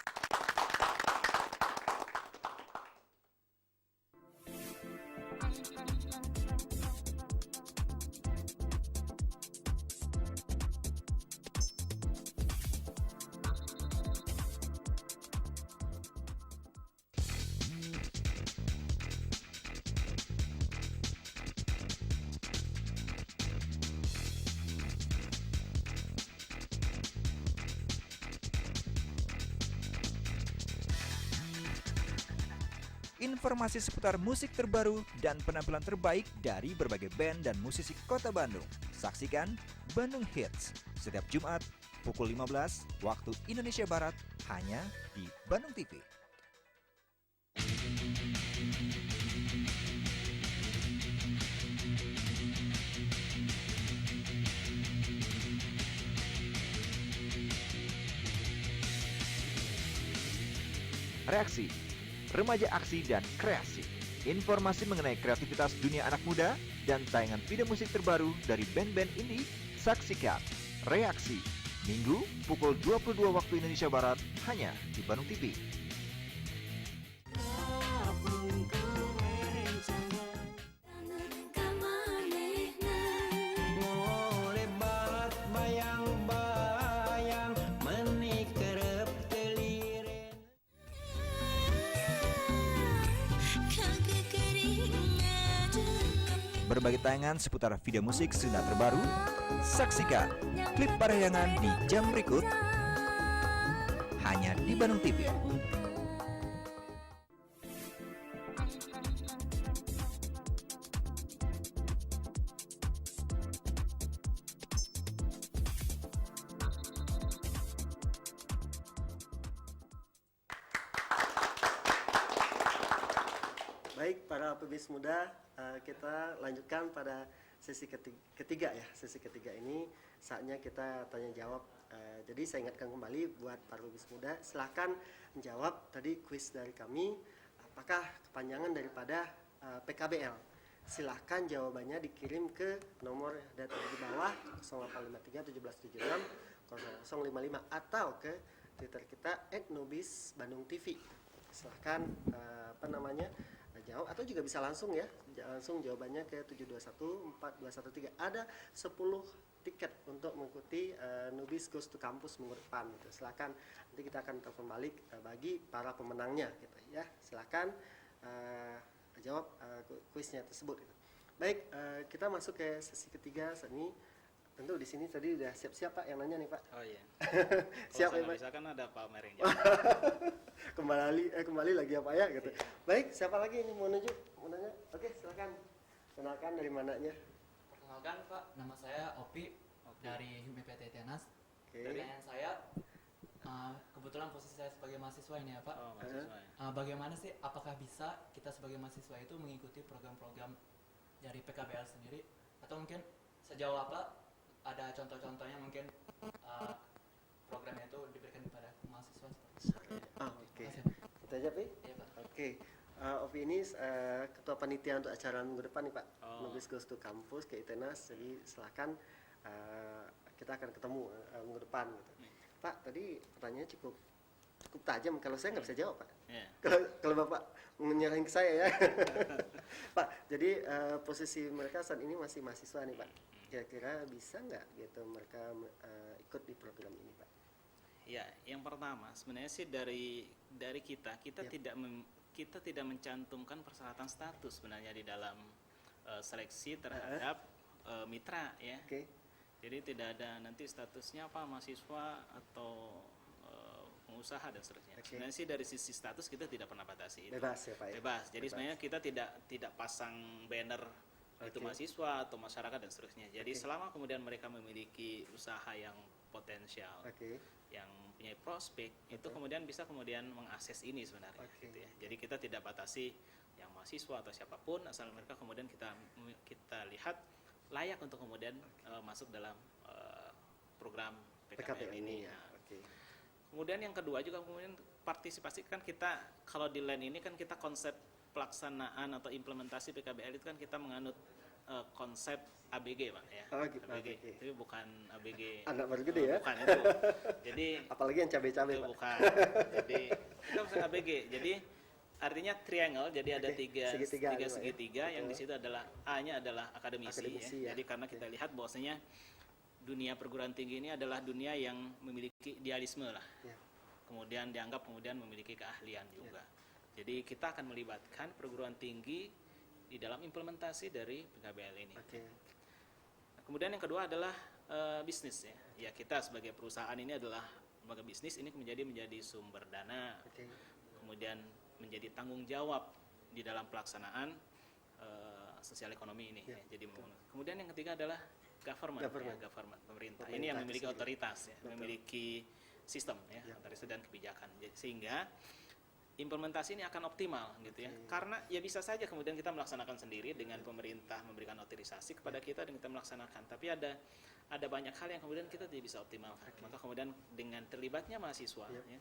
Informasi seputar musik terbaru dan penampilan terbaik dari berbagai band dan musisi kota Bandung. Saksikan Bandung Hits setiap Jumat pukul 15 waktu Indonesia Barat hanya di Bandung TV. Reaksi Remaja Aksi dan Kreasi. Informasi mengenai kreativitas dunia anak muda dan tayangan video musik terbaru dari band-band indie. Saksikan Reaksi Minggu pukul 22 waktu Indonesia Barat hanya di Bandung TV. Boleh banget bayang-bayang menikerep keliren. Berbagai tayangan seputar video musik Sunda terbaru. Saksikan klip parahyangan di jam berikut hanya di Bandung TV. Baik, para pebis muda, kita lanjutkan pada sesi ketiga ya. Sesi ketiga ini saatnya kita tanya jawab. Jadi saya ingatkan kembali buat para pebis muda, silahkan menjawab tadi kuis dari kami. Apakah kepanjangan daripada PKBL? Silahkan jawabannya dikirim ke nomor data di bawah 0853 1776 0055 atau ke Twitter kita @nobisbandungtv. Silahkan jawab atau juga bisa langsung ya, langsung jawabannya ke 7214213. Ada 10 tiket untuk mengikuti Nubis Goes to Campus minggu depan gitu. Silakan, nanti kita akan telepon balik bagi para pemenangnya gitu ya. Silakan jawab kuisnya tersebut gitu. Baik, kita masuk ke sesi ketiga saat ini. Tentu di sini tadi udah siap-siap Pak yang nanya nih Pak. Oh iya. Siap ya Pak. Misalkan ada Pak Mer yang kembali lagi ya Pak ya gitu. Baik, siapa lagi ini mau nanya? Oke, silakan. Kenalkan dari mananya? Perkenalkan Pak, nama saya Opi dari HIMPT Tenas. Oke. Pertanyaan saya, kebetulan posisi saya sebagai mahasiswa ini ya Pak. Oh, mahasiswa ya. Bagaimana sih, apakah bisa kita sebagai mahasiswa itu mengikuti program-program dari PKBL sendiri? Atau mungkin sejauh apa ada contoh-contohnya mungkin programnya itu diberikan kepada mahasiswa? Oke. Kita aja Pi? Iya Pak. Oke. Opi ini ketua panitia untuk acara minggu depan nih Pak. Oh. Nubis Goes to Campus ke ITENAS. Jadi silakan kita akan ketemu minggu depan gitu. Pak, tadi pertanyaannya cukup tajam. Kalau saya nggak bisa jawab Pak. Iya. Kalau Bapak menyerahin ke saya ya. Pak, jadi posisi mereka saat ini masih mahasiswa nih Pak. Kira-kira bisa nggak gitu mereka ikut di program ini Pak? Ya, yang pertama sebenarnya sih dari kita tidak mencantumkan persyaratan status sebenarnya di dalam seleksi terhadap mitra ya. Oke. Jadi tidak ada nanti statusnya apa mahasiswa atau pengusaha dan seterusnya. Oke. Sebenarnya sih dari sisi status kita tidak pernah batasi itu. Bebas ya Pak ya? Bebas. Jadi Bebas. sebenarnya kita tidak pasang banner itu Oke. mahasiswa atau masyarakat dan seterusnya. Jadi Oke. selama kemudian mereka memiliki usaha yang potensial, Oke. yang punya prospek, itu Betul. kemudian bisa kemudian mengakses ini sebenarnya. Oke. Gitu ya. Jadi kita tidak batasi yang mahasiswa atau siapapun, asal mereka kemudian kita lihat layak untuk kemudian masuk dalam program PKBL ini. ya. Nah, Oke. kemudian yang kedua juga kemudian partisipasi kan kita kalau di LAN ini kan kita konsep pelaksanaan atau implementasi PKBL itu kan kita menganut konsep ABG Pak ya. Oh, gitu, ABG. ABG. Itu bukan ABG. Anak baru gede ya? Bukan itu. Jadi Apalagi yang cabai-cabai itu Pak. bukan. Jadi kita maksud ABG. Jadi artinya triangle, jadi ada Oke, tiga segitiga gitu, Pak, ya. segitiga yang di Betul. situ adalah A-nya adalah akademisi, Akademisi, ya. ya. Jadi karena kita lihat bahwasanya dunia perguruan tinggi ini adalah dunia yang memiliki idealisme lah. Ya. Kemudian dianggap kemudian memiliki keahlian juga. Jadi kita akan melibatkan perguruan tinggi di dalam implementasi dari PKBL ini. Oke. Nah, kemudian yang kedua adalah bisnis ya. Ya kita sebagai perusahaan ini adalah lembaga bisnis ini menjadi sumber dana. Oke. Kemudian menjadi tanggung jawab di dalam pelaksanaan sosial ekonomi ini. Ya, Ya. Jadi kemudian yang ketiga adalah government. Pemerintah. Ini yang memiliki sendiri. otoritas, ya, Betul. memiliki sistem, ya, Ya. otoritas dan kebijakan. Sehingga implementasi ini akan optimal, gitu ya. Karena ya bisa saja kemudian kita melaksanakan sendiri dengan pemerintah memberikan otorisasi kepada kita dan kita melaksanakan. Tapi ada banyak hal yang kemudian kita tidak bisa optimalkan. Maka kemudian dengan terlibatnya mahasiswa, Ya. ya,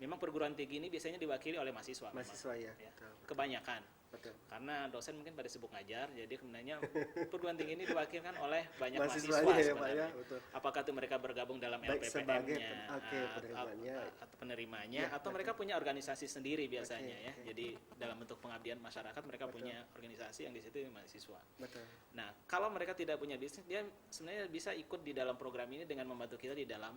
memang perguruan tinggi ini biasanya diwakili oleh mahasiswa. memang. Mahasiswa ya. Ya, Betul. kebanyakan. Betul. Karena dosen mungkin pada sibuk ngajar, jadi sebenarnya perguruan tinggi ini diwakilkan oleh banyak Mahasiswanya mahasiswa ya, Pak, sebenarnya. ya, betul. Apakah itu mereka bergabung dalam Baik sebagai LPPM-nya, penerimanya. atau penerimanya, Ya, atau betul. mereka punya organisasi sendiri biasanya Oke, ya. oke. Jadi dalam bentuk pengabdian masyarakat mereka Betul. punya organisasi yang di situ mahasiswa. Betul. Nah, kalau mereka tidak punya bisnis, dia sebenarnya bisa ikut di dalam program ini dengan membantu kita di dalam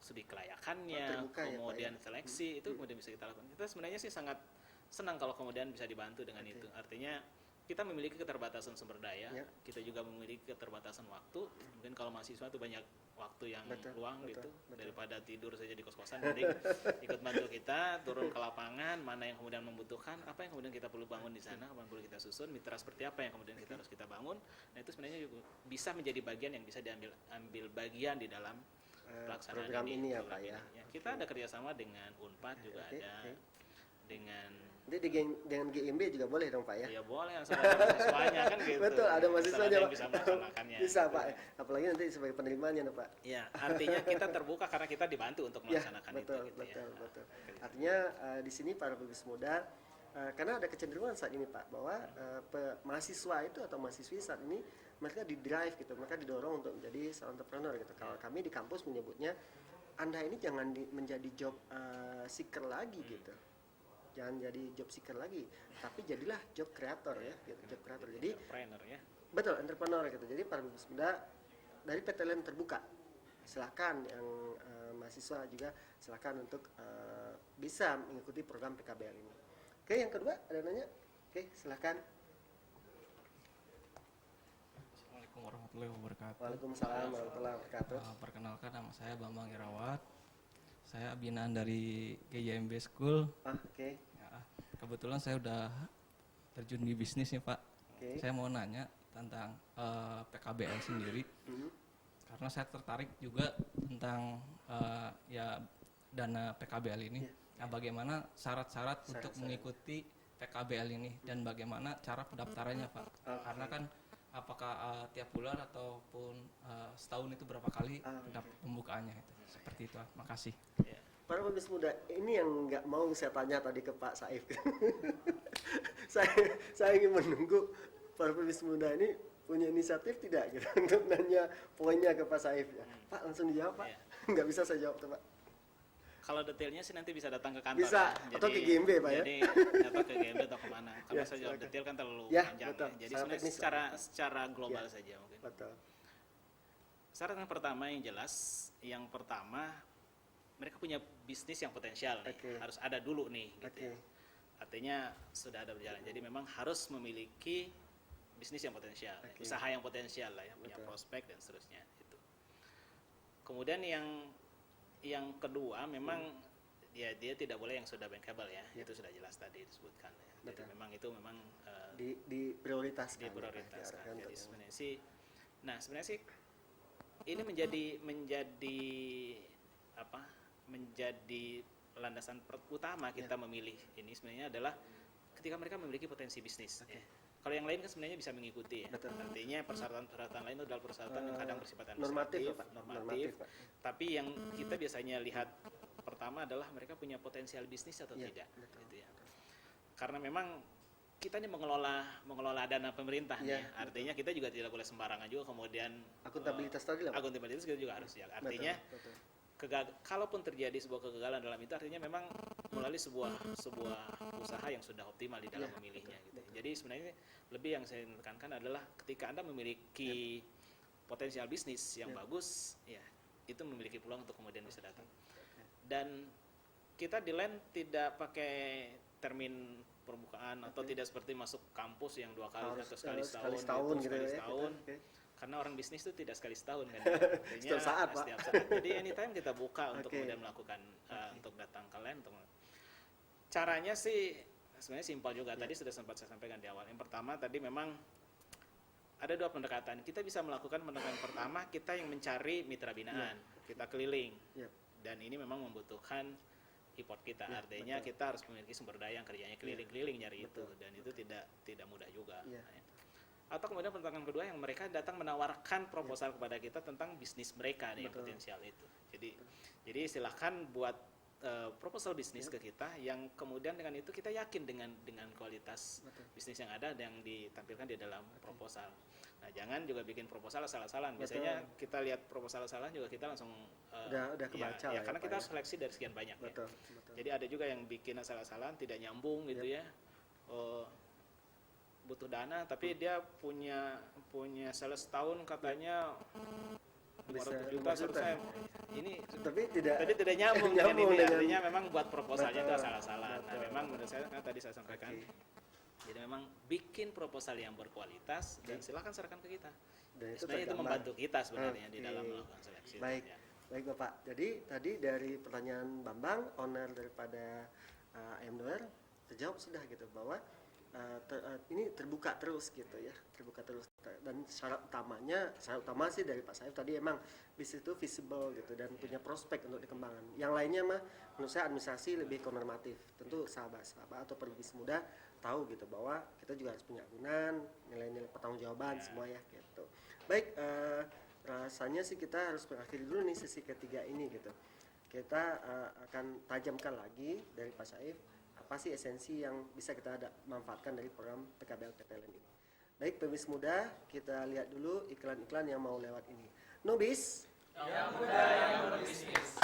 studi kelayakannya, terbuka ya, Pak, kemudian ya? seleksi itu kemudian bisa kita lakukan. Kita sebenarnya sih sangat senang kalau kemudian bisa dibantu dengan Oke. itu. Artinya kita memiliki keterbatasan sumber daya, Ya. kita juga memiliki keterbatasan waktu. Mungkin kalau mahasiswa itu banyak waktu yang Betul, luang betul, gitu, betul. daripada tidur saja di kos-kosan, mending ikut bantu kita turun ke lapangan, mana yang kemudian membutuhkan, apa yang kemudian kita perlu bangun di sana, apa yang perlu kita susun, mitra seperti apa yang kemudian kita harus kita bangun. Nah itu sebenarnya juga bisa menjadi bagian yang bisa diambil bagian di dalam pelaksanaan program ini ya, program Pak, ya. ini. Kita ada kerjasama dengan Unpad juga Oke, ada. oke. Nanti dengan GMB juga boleh dong Pak ya? Ya boleh, asal ada mahasiswanya kan gitu. Betul, ada Asal mahasiswanya yang Pak. bisa melaksanakannya. Bisa Pak, apalagi nanti sebagai penerimanya Pak. Ya, artinya kita terbuka karena kita dibantu untuk Ya, melaksanakan betul, itu. Gitu betul, ya. betul. Artinya di sini para pebisnis muda, karena ada kecenderungan saat ini Pak, bahwa mahasiswa itu atau mahasiswi saat ini mereka di-drive gitu, mereka didorong untuk menjadi seorang entrepreneur gitu. Kalau kami di kampus menyebutnya, Anda ini jangan menjadi job seeker lagi gitu. Jangan jadi job seeker lagi, tapi jadilah job creator ya, gitu, job creator. Jadi Entrepreneur ya. betul, entrepreneur gitu. Jadi para pebisnis muda dari PTLN terbuka. Silakan yang mahasiswa juga silakan untuk bisa mengikuti program PKBL ini. Oke, yang kedua ada nanya? Oke, silakan. Assalamualaikum warahmatullahi wabarakatuh. Waalaikumsalam warahmatullahi wabarakatuh. Perkenalkan, nama saya Bambang Irawat. Saya binaan dari GYMB School. Oke. Ya, kebetulan saya udah terjun di bisnis nih Pak. Oke. Saya mau nanya tentang PKBL sendiri. Karena saya tertarik juga tentang ya dana PKBL ini. Nah, bagaimana syarat-syarat untuk mengikuti PKBL ini dan bagaimana cara pendaftarannya Pak? Karena kan apakah tiap bulan ataupun setahun itu berapa kali pembukaannya itu? Seperti itu. Makasih. Para pebisnis muda, ini yang nggak mau saya tanya tadi ke Pak Saif. saya ingin menunggu para pebisnis muda ini punya inisiatif tidak gitu untuk nanya poinnya ke Pak Saif ya. Pak langsung dijawab Pak. Nggak bisa saya jawab tuh Pak. Kalau detailnya sih nanti bisa datang ke kantor. Bisa, ya. atau ke GMB Pak ya. Jadi atau ke GMB atau kemana? Kalau Ya, saya jawab silakan. detail kan terlalu Ya, panjang. betul. Ya. Jadi Secara sebenarnya teknis, secara global Ya. saja mungkin. Betul. Syarat yang pertama yang jelas, yang pertama mereka punya bisnis yang potensial nih. Oke. Harus ada dulu nih gitu. Oke. Ya. Artinya sudah ada berjalan. Jadi memang harus memiliki bisnis yang potensial, Oke. usaha yang potensial lah ya, punya Betul. prospek dan seterusnya itu. Kemudian yang kedua memang dia tidak boleh yang sudah bankable ya. Itu sudah jelas tadi disebutkan ya. Jadi Betul. memang itu memang diprioritaskan. diprioritaskan. diarahkan Jadi untuk- sebenarnya sih ini menjadi apa? Menjadi landasan utama kita memilih ini sebenarnya adalah ketika mereka memiliki potensi bisnis. Ya. Kalau yang lain kan sebenarnya bisa mengikuti ya. Betul. Artinya persyaratan-persyaratan lain itu adalah persyaratan yang kadang bersifat normatif, administratif, Pak. normatif. Normatif, Pak. Tapi yang kita biasanya lihat pertama adalah mereka punya potensial bisnis atau Iya, tidak. betul. Gitu ya. Karena memang kita ini mengelola dana pemerintah Iya, nih. Artinya kita juga tidak boleh sembarangan juga kemudian Akuntabilitas tadi lah, Pak. akuntabilitas kita juga harus jaga. Artinya Betul. kalaupun terjadi sebuah kegagalan dalam itu artinya memang melalui sebuah usaha yang sudah optimal di dalam Iya, memilihnya gitu. Jadi sebenarnya lebih yang saya tekankan adalah ketika Anda memiliki potensial bisnis yang bagus, ya itu memiliki peluang untuk kemudian bisa datang. Dan kita di LAN tidak pakai termin permukaan atau tidak seperti masuk kampus yang 2 kali atau sekali setahun, gitu sekali ya. setahun. Oke. Karena orang bisnis itu tidak sekali setahun kan. Artinya Setiap saat, Pak. setiap saat. Jadi anytime kita buka untuk Oke. kemudian melakukan untuk datang ke LAN. Caranya sih sebenarnya simpel juga. Tadi sudah sempat saya sampaikan di awal. Yang pertama tadi memang ada 2 pendekatan. Kita bisa melakukan pendekatan pertama, kita yang mencari mitra binaan. Kita keliling. Iya. Dan ini memang membutuhkan effort kita. Artinya kita harus memiliki sumber daya yang kerjanya keliling-keliling nyari itu. Dan itu tidak mudah juga. Iya. Atau kemudian pendekatan kedua yang mereka datang menawarkan proposal kepada kita tentang bisnis mereka nih, yang Betul. potensial itu. Jadi silahkan buat proposal bisnis ke kita yang kemudian dengan itu kita yakin dengan kualitas bisnis yang ada dan yang ditampilkan di dalam proposal. Nah, jangan juga bikin proposal asal-asalan. Biasanya kita lihat proposal asalan juga kita langsung Udah kebaca lah ya, karena Pak, kita ya. harus seleksi dari sekian banyak ya. Betul. Jadi ada juga yang bikin asal-asalan tidak nyambung gitu ya. Butuh dana tapi dia punya sales tahun katanya 500 juta selesai. Ini Tapi tidak nyambung dengan nyambung ini. dengan- Artinya memang buat proposalnya itu Betul. asal-asalan. Nah, Betul. memang menurut saya kan tadi saya sampaikan. Jadi memang bikin proposal yang berkualitas dan silakan serahkan ke kita. Dan itu Sebenarnya itu tergambar. membantu kita sebenarnya di Oke. dalam melakukan seleksi. Baik, Ya. baik Bapak. Jadi tadi dari pertanyaan Bambang, owner daripada AM Doer, terjawab sudah gitu bahwa ini terbuka terus gitu ya, terbuka terus. Dan syarat utama sih dari Pak Saif tadi emang bisnis itu visible gitu dan punya prospek untuk dikembangkan. Yang lainnya mah menurut saya administrasi lebih normatif. Tentu sahabat-sahabat atau pebisnis muda tahu gitu bahwa kita juga harus punya agunan, nilai-nilai pertanggungjawaban semua ya gitu. Baik, rasanya sih kita harus mengakhiri dulu nih sesi ketiga ini gitu. Kita akan tajamkan lagi dari Pak Saif apa sih esensi yang bisa kita manfaatkan dari program PKBL PTLN ini. Baik, pebisnis muda, kita lihat dulu iklan-iklan yang mau lewat ini. Nobis. Yang muda yang berbisnis.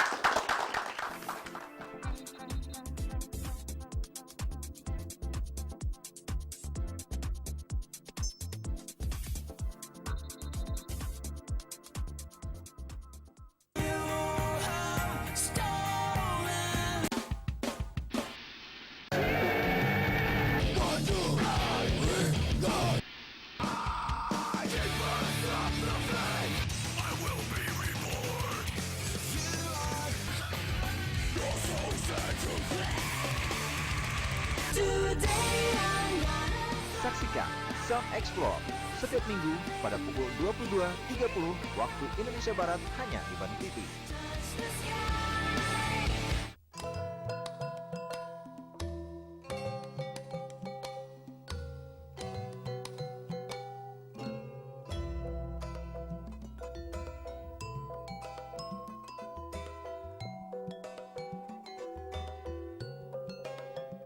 Saksikan Sound Explore setiap minggu pada pukul 22.30 waktu Indonesia Barat hanya di Bandung TV.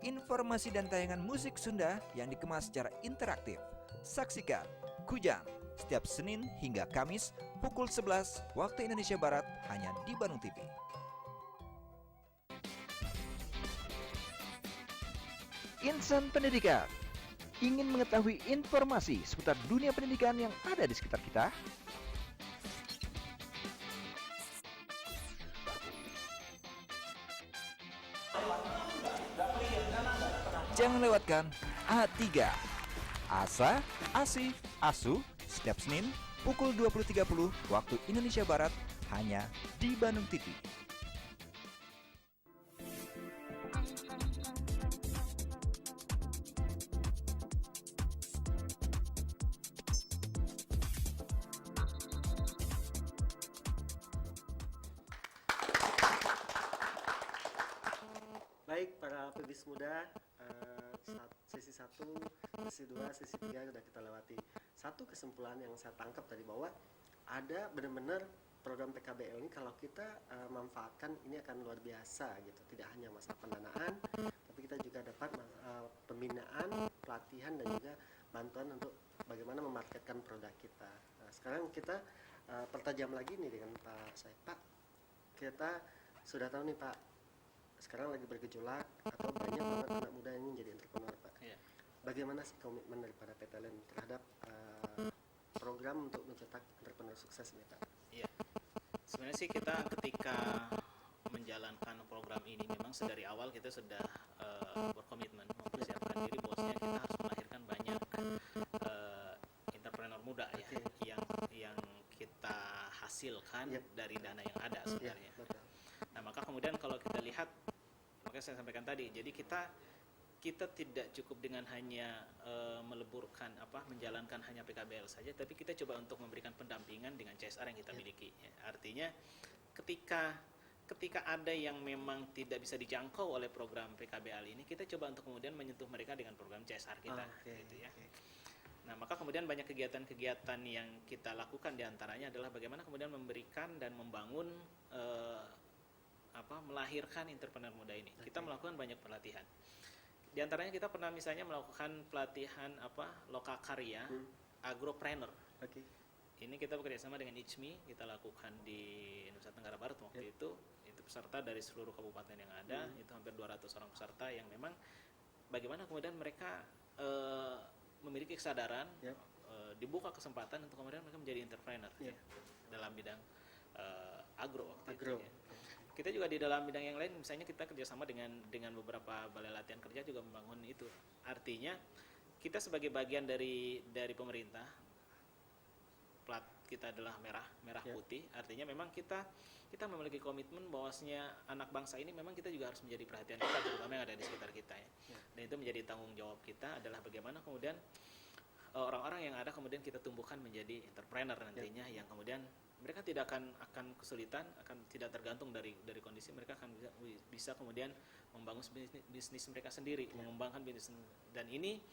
Informasi dan tayangan musik Sunda yang dikemas secara interaktif. Saksikan Kujang setiap Senin hingga Kamis pukul 11 waktu Indonesia Barat hanya di Bandung TV. Insan Pendidikan. Ingin mengetahui informasi seputar dunia pendidikan yang ada di sekitar kita? Jangan lewatkan A3 Asa, Asih, Asu setiap Senin pukul 20.30 waktu Indonesia Barat hanya di Bandung TV. Baik, para pebisnis muda, sesi 1, sesi 2, sesi 3 sudah kita lewati. Satu kesimpulan yang saya tangkap tadi bahwa ada benar-benar program PKBL ini kalau kita manfaatkan ini akan luar biasa gitu. Tidak hanya masalah pendanaan, tapi kita juga dapat pembinaan, pelatihan dan juga bantuan untuk bagaimana memarketkan produk kita. Nah, sekarang kita pertajam lagi nih dengan Pak Saif. Pak, kita sudah tahu nih Pak, sekarang lagi bergejolak atau banyak banget anak muda ini menjadi entrepreneur Pak. Iya. Bagaimana sih komitmen daripada PTLN terhadap program untuk mencetak entrepreneur sukses ini Pak? Iya. Sebenarnya sih kita ketika menjalankan program ini memang sedari awal kita sudah berkomitmen mempersiapkan diri bahwasanya kita harus melahirkan banyak entrepreneur muda ya yang kita hasilkan dari dana yang ada sebenarnya. Nah, maka kemudian kalau kita lihat, makanya saya sampaikan tadi, jadi kita tidak cukup dengan hanya menjalankan hanya PKBL saja, tapi kita coba untuk memberikan pendampingan dengan CSR yang kita miliki. Ya. Artinya ketika ada yang memang tidak bisa dijangkau oleh program PKBL ini, kita coba untuk kemudian menyentuh mereka dengan program CSR kita, gitu ya. Nah, maka kemudian banyak kegiatan-kegiatan yang kita lakukan diantaranya adalah bagaimana kemudian memberikan dan membangun melahirkan entrepreneur muda ini. Kita melakukan banyak pelatihan. Di antaranya kita pernah misalnya melakukan pelatihan lokakarya agropreneur. Ini kita bekerja sama dengan ICMI, kita lakukan di Nusa Tenggara Barat waktu itu peserta dari seluruh kabupaten yang ada, itu hampir 200 orang peserta yang memang bagaimana kemudian mereka memiliki kesadaran, dibuka kesempatan untuk kemudian mereka menjadi entrepreneur ya, dalam bidang agro waktu itu. Ya. Kita juga di dalam bidang yang lain, misalnya kita kerjasama dengan beberapa balai latihan kerja juga membangun itu. Artinya kita sebagai bagian dari pemerintah, plat kita adalah merah putih. Artinya memang kita memiliki komitmen bahwasanya anak bangsa ini memang kita juga harus menjadi perhatian kita, terutama yang ada di sekitar kita ya. Dan itu menjadi tanggung jawab kita adalah bagaimana kemudian orang-orang yang ada kemudian kita tumbuhkan menjadi entrepreneur nantinya yang kemudian mereka tidak akan kesulitan, akan tidak tergantung dari kondisi, mereka akan bisa kemudian membangun bisnis mereka sendiri, mengembangkan bisnis. Dan ini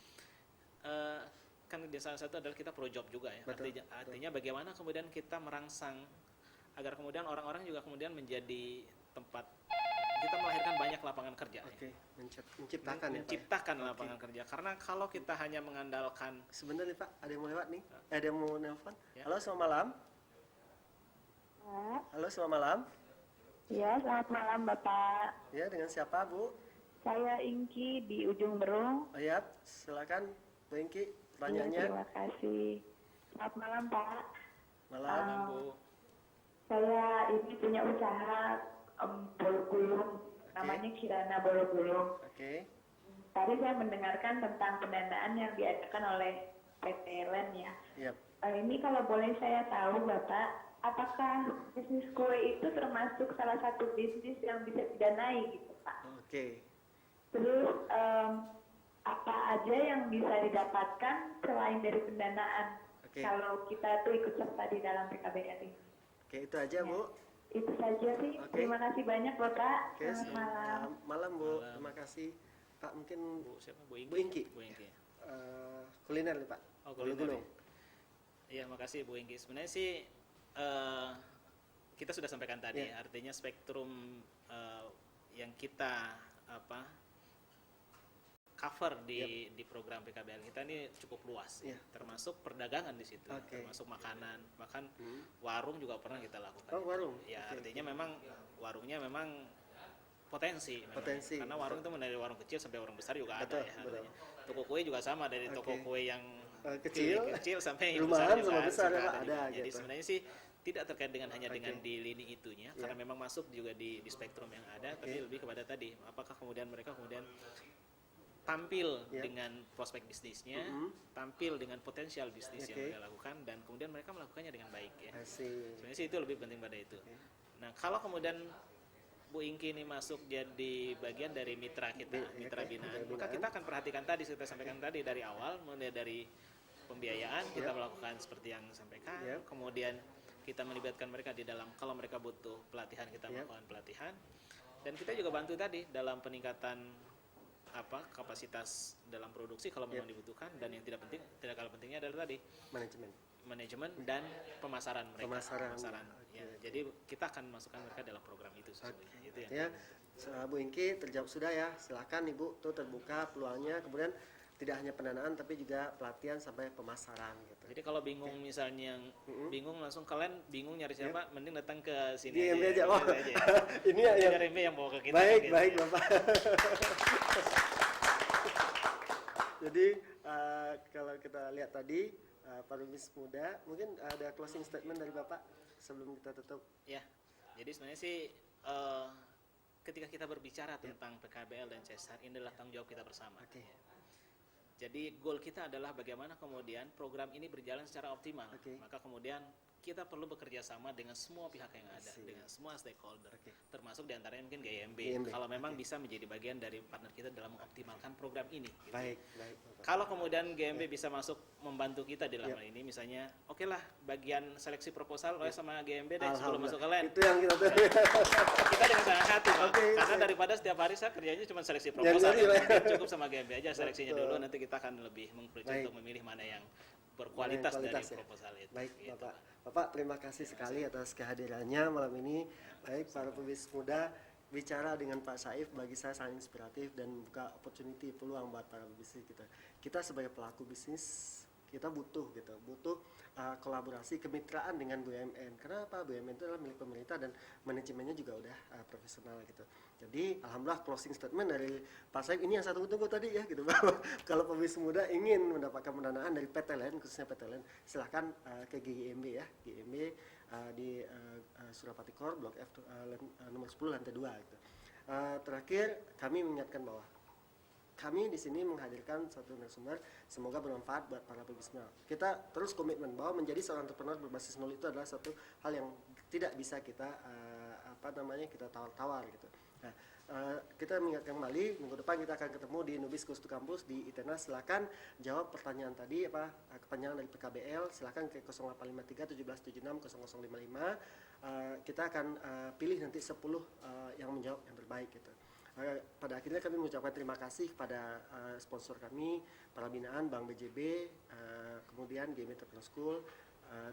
kan salah satu adalah kita pro job juga ya. Artinya bagaimana kemudian kita merangsang agar kemudian orang-orang juga kemudian menjadi tempat kita melahirkan banyak lapangan kerja. Oke, ya. menciptakan lapangan kerja. Karena kalau kita hanya mengandalkan sebenarnya Pak, ada yang mau lewat nih? Ada yang mau nelpon? Ya. Halo, selamat malam. Halo, selamat malam. Ya, selamat malam Bapak. Ya, dengan siapa Bu? Saya Ingki di Ujung Berung. Oh ya, silakan Bu Ingki, pertanyaannya. Ya, terima kasih. Selamat malam Pak. Malam Bu. Saya ini punya usaha bolu gulung, namanya Kirana Bolu Gulung. Oke. Tadi saya mendengarkan tentang pendanaan yang diadakan oleh PT LEN ya. Yep. Ini kalau boleh saya tahu Bapak, apakah bisnis kue itu termasuk salah satu bisnis yang bisa didanai gitu Pak? Oke. Terus apa aja yang bisa didapatkan selain dari pendanaan kalau kita tuh ikut serta di dalam PKBL ini? Oke, itu aja Bu. Itu saja sih. Terima kasih banyak Bapak. Oke, Selamat malam. Malam Bu. Terima kasih. Pak, mungkin Bu siapa? Bu Ingki. Bu Ingki. Kuliner nih Pak. Oh, kuliner. Gulung. Iya, makasih Bu Ingki. Sebenarnya sih kita sudah sampaikan tadi, artinya spektrum yang kita cover di program PKBL kita ini cukup luas, termasuk perdagangan di situ, termasuk makanan, bahkan warung juga pernah kita lakukan. Oh, warung. Ya, artinya memang warungnya memang potensi. Karena warung itu dari warung kecil sampai warung besar juga ada ya. Artinya. Toko kue juga sama, dari toko kue yang kecil sampai yang besar juga ada. Jadi sebenarnya sih tidak terkait dengan hanya dengan di lini itunya, karena memang masuk juga di spektrum yang ada, tapi lebih kepada tadi, apakah kemudian mereka kemudian tampil dengan prospek bisnisnya, tampil dengan potensial bisnis yang mereka lakukan, dan kemudian mereka melakukannya dengan baik ya. Sebenarnya sih itu lebih penting pada itu. Nah, kalau kemudian Bu Ingki ini masuk jadi bagian dari mitra kita, mitra binaan, maka kita akan perhatikan tadi, kita sampaikan tadi dari awal, mulai dari pembiayaan kita melakukan seperti yang sampaikan, kemudian kita melibatkan mereka di dalam, kalau mereka butuh pelatihan kita melakukan pelatihan, dan kita juga bantu tadi dalam peningkatan kapasitas dalam produksi kalau memang dibutuhkan, dan yang tidak kalah pentingnya adalah tadi manajemen dan pemasaran mereka. Pemasaran. Ya, jadi kita akan masukkan mereka dalam program itu sesungguhnya. Itu yang Bu Ingki terjawab sudah ya. Silakan Ibu, tuh terbuka peluangnya. Kemudian tidak hanya pendanaan tapi juga pelatihan sampai pemasaran gitu. Jadi kalau bingung misalnya bingung langsung kalian bingung nyari siapa, mending datang ke sini DMB aja. Ini ya DMB yang bawa ke kita. Baik Bapak. Jadi kalau kita lihat tadi para pebisnis muda, mungkin ada closing statement dari Bapak sebelum kita tutup. Ya, jadi sebenarnya sih ketika kita berbicara tentang PKBL dan CSR, ini adalah tanggung jawab kita bersama. Jadi goal kita adalah bagaimana kemudian program ini berjalan secara optimal. Maka kemudian kita perlu bekerja sama dengan semua pihak yang ada, dengan semua stakeholder, termasuk diantaranya mungkin GMB. Kalau memang bisa menjadi bagian dari partner kita dalam mengoptimalkan program ini. Gitu. Baik. Kalau kemudian GMB bisa masuk membantu kita di dalam hal ini, misalnya, oke lah bagian seleksi proposal oleh sama GMB dan sebelum masuk ke LEN. Itu yang kita tuh. Kita dengan senang hati, karena daripada setiap hari saya kerjanya cuma seleksi proposal, cukup sama GMB aja seleksinya dulu, nanti kita akan lebih mengkerucut untuk memilih mana yang berkualitas dari proposal itu. Baik, gitu. Bapak terima kasih sekali atas kehadirannya malam ini. Baik, para pebisnis muda, bicara dengan Pak Saif bagi saya sangat inspiratif dan membuka opportunity, peluang buat para pebisnis kita. Kita sebagai pelaku bisnis, kita butuh kolaborasi, kemitraan dengan BUMN. Karena apa? BUMN itu adalah milik pemerintah dan manajemennya juga udah profesional gitu. Jadi alhamdulillah closing statement dari Pak Saif ini yang saya tunggu-tunggu tadi ya gitu. Kalau pebisnis muda ingin mendapatkan pendanaan dari PT LEN, khususnya PT LEN, silahkan ke GMB ya. GMB di Surapati Core Blok F nomor 10 lantai 2 gitu. Terakhir kami mengingatkan bahwa kami di sini menghadirkan satu narasumber semoga bermanfaat buat para pebisnis. Kita terus komitmen bahwa menjadi seorang entrepreneur berbasis nol itu adalah satu hal yang tidak bisa kita kita tawar-tawar gitu. Nah, kita mengingatkan kembali minggu depan kita akan ketemu di Nubis Coast to Campus di ITENAS. Silakan jawab pertanyaan tadi kepanjangan dari PKBL. Silakan ke 0853 1776 0055. Kita akan pilih nanti 10 yang menjawab yang terbaik gitu. Pada akhirnya kami mengucapkan terima kasih kepada sponsor kami, para binaan Bank BJB, kemudian Game Entrepreneur School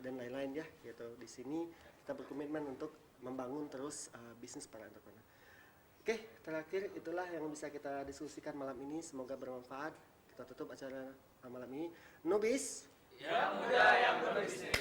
dan lain-lain ya gitu. Di sini kita berkomitmen untuk membangun terus bisnis para entrepreneur. Oke, terakhir itulah yang bisa kita diskusikan malam ini. Semoga bermanfaat. Kita tutup acara malam ini. Nubis. Yang muda yang berbisnis.